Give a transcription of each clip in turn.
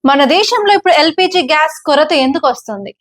మన దేశంలో ఇప్పుడు ఎల్‌పీజీ గ్యాస్ కొరత ఎందుకొస్తుంది?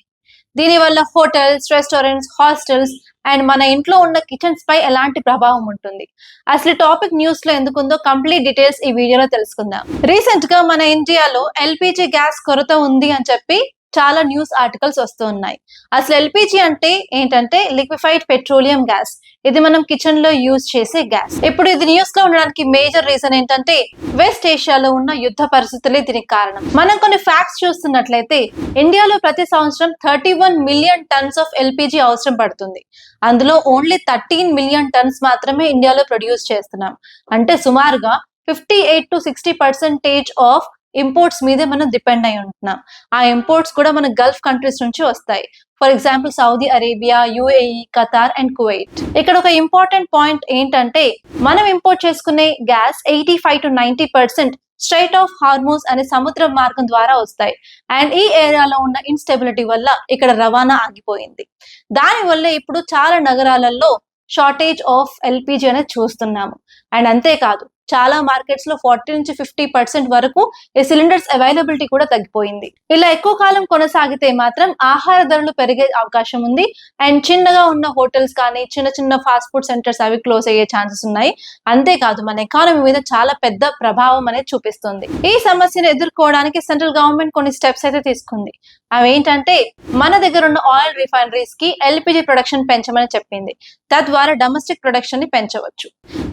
దీనివల్ల హోటల్స్, రెస్టారెంట్స్, హాస్టల్స్ అండ్ మన ఇంట్లో ఉన్న కిచెన్స్ పై ఎలాంటి ప్రభావం ఉంటుంది? అసలు ఈ టాపిక్ న్యూస్‌లో ఎందుకుందో కంప్లీట్ డీటెయిల్స్ ఈ వీడియోలో తెలుసుకుందాం. రీసెంట్‌గా మన ఇండియాలో ఎల్‌పీజీ గ్యాస్ కొరత ఉంది అని చెప్పి చాలా న్యూస్ ఆర్టికల్స్ వస్తూ ఉన్నాయి. అసలు ఎల్‌పీజీ అంటే ఏంటంటే లిక్విఫైడ్ పెట్రోలియం గ్యాస్. ఇది మనం కిచెన్ లో యూజ్ చేసే గ్యాస్. ఇప్పుడు ఇది న్యూస్ లో ఉండడానికి మేజర్ రీజన్ ఏంటంటే వెస్ట్ ఏషియాలో ఉన్న యుద్ధ పరిస్థితులే దీనికి కారణం. మనం కొన్ని ఫ్యాక్ట్స్ చూస్తున్నట్లయితే ఇండియాలో ప్రతి సంవత్సరం 31 మిలియన్ టన్స్ ఆఫ్ ఎల్‌పీజీ అవసరం పడుతుంది. అందులో ఓన్లీ 13 మిలియన్ టన్స్ మాత్రమే ఇండియాలో ప్రొడ్యూస్ చేస్తున్నాం. అంటే సుమారుగా 58-60% ఆఫ్ ఇంపోర్ట్స్ మీదే మనం డిపెండ్ అయి ఉంటున్నాం. ఆ ఇంపోర్ట్స్ కూడా మన గల్ఫ్ కంట్రీస్ నుంచి వస్తాయి. For example Saudi Arabia, UAE, Qatar and Kuwait. ఇక్కడ ఒక ఇంపార్టెంట్ పాయింట్ ఏంటంటే మనం ఇంపోర్ట్ చేసుకునే గ్యాస్ 85-90% స్ట్రైట్ ఆఫ్ హార్మోస్ అనే సముద్ర మార్గం ద్వారా వస్తాయి. అండ్ ఈ ఏరియాలో ఉన్న ఇన్స్టెబిలిటీ వల్ల ఇక్కడ రవాణా ఆగిపోయింది. దాని వల్ల ఇప్పుడు చాలా నగరాలలో షార్టేజ్ ఆఫ్ ఎల్‌పీజీ అనేది చూస్తున్నాము. అండ్ అంతేకాదు చాలా మార్కెట్స్ లో 40-50% వరకు ఈ సిలిండర్స్ అవైలబిలిటీ కూడా తగ్గిపోయింది. ఇలా ఎక్కువ కాలం కొనసాగితే మాత్రం ఆహార ధరలు పెరిగే అవకాశం ఉంది. అండ్ చిన్నగా ఉన్న హోటల్స్ కానీ చిన్న చిన్న ఫాస్ట్ ఫుడ్ సెంటర్స్ అవి క్లోజ్ అయ్యే ఛాన్సెస్ ఉన్నాయి. అంతేకాదు మన ఎకానమీ మీద చాలా పెద్ద ప్రభావం అనేది చూపిస్తుంది. ఈ సమస్యను ఎదుర్కోవడానికి సెంట్రల్ గవర్నమెంట్ కొన్ని స్టెప్స్ అయితే తీసుకుంది. అవి ఏంటంటే మన దగ్గర ఉన్న ఆయిల్ రిఫైనరీస్ కి ఎల్‌పీజీ ప్రొడక్షన్ పెంచమని చెప్పింది. తద్వారా డొమెస్టిక్ ప్రొడక్షన్ ని పెంచవచ్చు.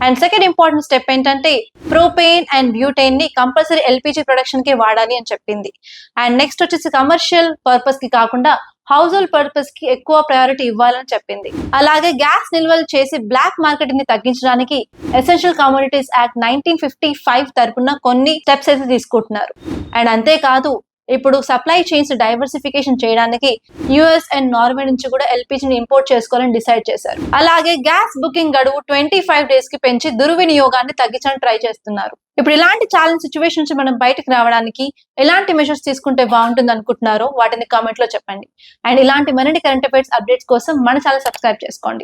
అండ్ సెకండ్ ఇంపార్టెంట్ స్టెప్ ఏంటంటే ప్రోపేన్ అండ్ బ్యూటేన్ ని కంపల్సరీ ఎల్‌పీజీ ప్రొడక్షన్ కి వాడాలి అని చెప్పింది. అండ్ నెక్స్ట్ వచ్చేసి కమర్షియల్ పర్పస్ కి కాకుండా హౌస్ హోల్డ్ పర్పస్ కి ఎక్కువ ప్రయారిటీ ఇవ్వాలని చెప్పింది. అలాగే గ్యాస్ నిల్వలు చేసి బ్లాక్ మార్కెటింగ్ ని తగ్గించడానికి ఎసెన్షియల్ కమోడిటీస్ యాక్ట్ 1955 తరపున కొన్ని స్టెప్స్ అయితే తీసుకుంటున్నారు. అండ్ అంతేకాదు ఇప్పుడు సప్లై చైన్స్ డైవర్సిఫికేషన్ చేయడానికి యుఎస్ అండ్ నార్వే నుంచి కూడా ఎల్‌పీజీని ఇంపోర్ట్ చేసుకోవాలని డిసైడ్ చేశారు. అలాగే గ్యాస్ బుకింగ్ గడువు 25 డేస్ కి పెంచి దుర్వినియోగాన్ని తగ్గించడానికి ట్రై చేస్తున్నారు. ఇప్పుడు ఇలాంటి ఛాలెంజ్ సిచ్యువేషన్ నుంచి మనం బయటకు రావడానికి ఎలాంటి మెషర్స్ తీసుకుంటే బాగుంటుంది అనుకుంటున్నారో వాటిని కామెంట్ లో చెప్పండి. అండ్ ఇలాంటి మరిన్ని కరెంట్ అఫైర్స్ అప్డేట్స్ కోసం మన ఛానల్ సబ్స్క్రైబ్ చేసుకోండి.